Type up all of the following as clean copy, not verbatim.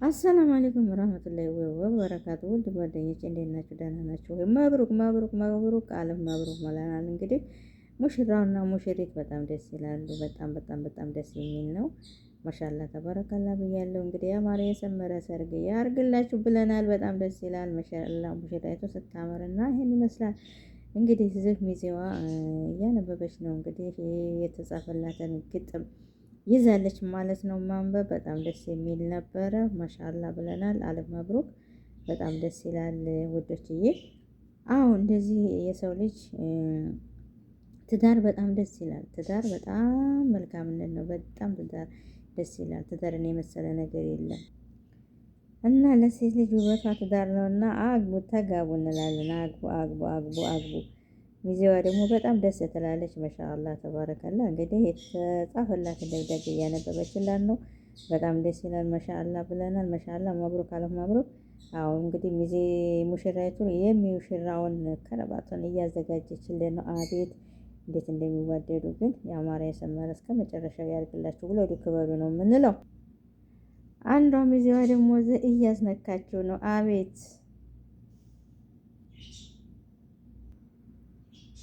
አሰላሙ አለይኩም ወራህመቱላሂ ወበረካቱ። ውድ ጓደኞቼ እንዴት ናችሁ? ደህና ናችሁ ወይ? መብሩክ መብሩክ መብሩክ አለም መብሩክ መላናል። እንግዲህ ሙሽራውና ሙሽሪት በጣም ደስ ይላሉ። በጣም ደስ የሚል ነው። ማሻአላ ተባረካላ ብያለሁ። እንግዲህ ያማረ የሰመረ ሰርግ ያርግላችሁ ብለናል። በጣም ደስ ይላል። ማሻአላ ሙሽራይቱ ስታምርና ይሄን ይመስላል። እንግዲህ ዝህ ሚዜዋ እያነበበች ነው። እንግዲህ የተጻፈላትን ግጥም ይዛለች ማለት ነው። ማንበብ በጣም ደስ የሚል ነበረ። ማሻአላ ብለናል። አለም መብሩክ በጣም ደስ ይላል ውዶችዬ። አዎ እንደዚህ የሰው ልጅ ትዳር በጣም ደስ ይላል። ትዳር በጣም መልካምነት ነው። በጣም ትዳር ደስ ይላል። ትዳርን የመሰለ ነገር የለም እና ለሴት ልጅ ውበቷ ትዳር ነውና አግቡ፣ ተጋቡ እንላለን። አግቡ አግቡ አግቡ አግቡ። ሚዜዋ ደግሞ በጣም ደስ ትላለች። ማሻአላ ተባረከላ። እንግዲህ የተጻፈላት ደብዳቤ እያነበበችላት ነው። በጣም ደስ ይላል። ማሻአላ ብለናል። ማሻአላ መብሩክ አለ መብሩክ። አዎ እንግዲህ ሚዜ ሙሽራይቱን የሚሽራውን ከረባቱን እያዘጋጀችልን ነው። አቤት እንዴት እንደሚዋደዱ ግን ያማረ የሰመረ እስከ መጨረሻው ያርግላችሁ ብሎ ክበሩ ነው የምንለው። አንዷ ሚዜዋ ደግሞ እያስነካችው ነው። አቤት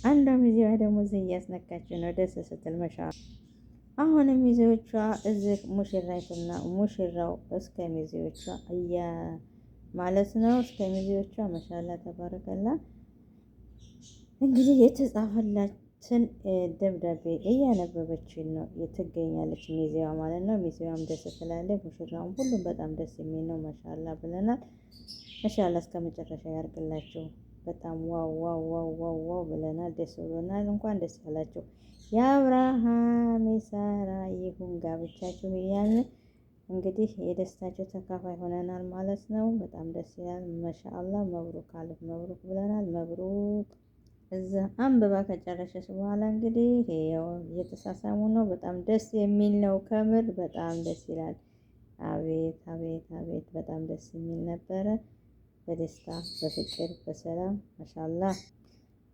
አንዷ ሚዜዋ ደግሞ እያስነካችው ነው። ደስ ስትል መሻአላ። አሁንም ሚዜዎቿ እዚህ ሙሽራይቱና ሙሽራው እስከ ሚዜዎቿ ማለት ነው። እስከ ሚዜዎቿ መሻላ ተባረከላ። እንግዲህ የተጻፈላትን ደብዳቤ እያነበበችን ነው ትገኛለች ሚዜዋ ማለት ነው። ሚዜዋም ደስ ትላለች። ሙሽራውም ሁሉም በጣም ደስ የሚል ነው። ማሻአላ ብለናል። ማሻአላ እስከ መጨረሻ ያርግላችሁ። በጣም ዋው ዋው ዋው ዋው ዋው ብለናል። ደስ ብሎናል። እንኳን ደስ ያላችሁ። የአብርሃም የሳራ ይሁን ጋብቻችሁ እያልን እንግዲህ የደስታቸው ተካፋይ ሆነናል ማለት ነው። በጣም ደስ ይላል። ማሻአላ መብሩክ አለፍ መብሩክ ብለናል። መብሩክ እዛ አንብባ ከጨረሰች በኋላ እንግዲህ ያው እየተሳሳሙ ነው። በጣም ደስ የሚል ነው። ከምር በጣም ደስ ይላል። አቤት አቤት አቤት በጣም ደስ የሚል ነበረ። በደስታ በፍቅር በሰላም ማሻአላ።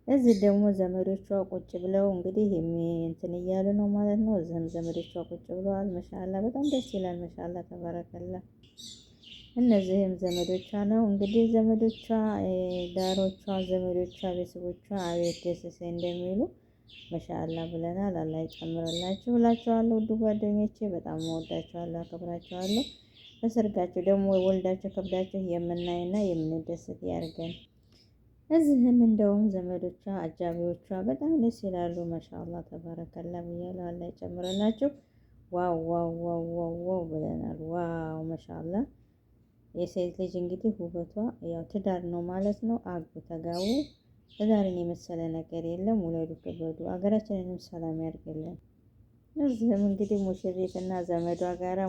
እዚህ ደግሞ ዘመዶቿ ቁጭ ብለው እንግዲህ እንትን እያሉ ነው ማለት ነው። እዚህም ዘመዶቿ ቁጭ ብለዋል። ማሻአላ በጣም ደስ ይላል። ማሻአላ ተባረከላ። እነዚህም ዘመዶቿ ነው እንግዲህ ዘመዶቿ፣ ዳሮቿ፣ ዘመዶቿ፣ ቤተሰቦቿ አቤት ደስ እንደሚሉ ማሻአላ ብለናል። አላህ ይጨምርላችሁ እላችኋለሁ። ውድ ጓደኞቼ በጣም እወዳችኋለሁ፣ አከብራችኋለሁ። በሰርጋችሁ ደግሞ ወልዳችሁ ከብዳችሁ የምናይና የምንደሰት ያርገን። እዚህም እንደውም ዘመዶቿ አጃቢዎቿ በጣም ደስ ይላሉ። ማሻአላ ተባረከላ ብያለሁ። አላህ ይጨምርላችሁ። ዋው ዋው ዋው ዋው ዋው ብለናል። ዋው ማሻአላ። የሴት ልጅ እንግዲህ ውበቷ ያው ትዳር ነው ማለት ነው። አግቡ፣ ተጋቡ። ትዳርን የመሰለ ነገር የለም። ውለዱ፣ ክበዱ። አገራችንንም ሰላም ያርግልን። እዚህም እንግዲህ ሙሽሪትና ዘመዷ ጋራ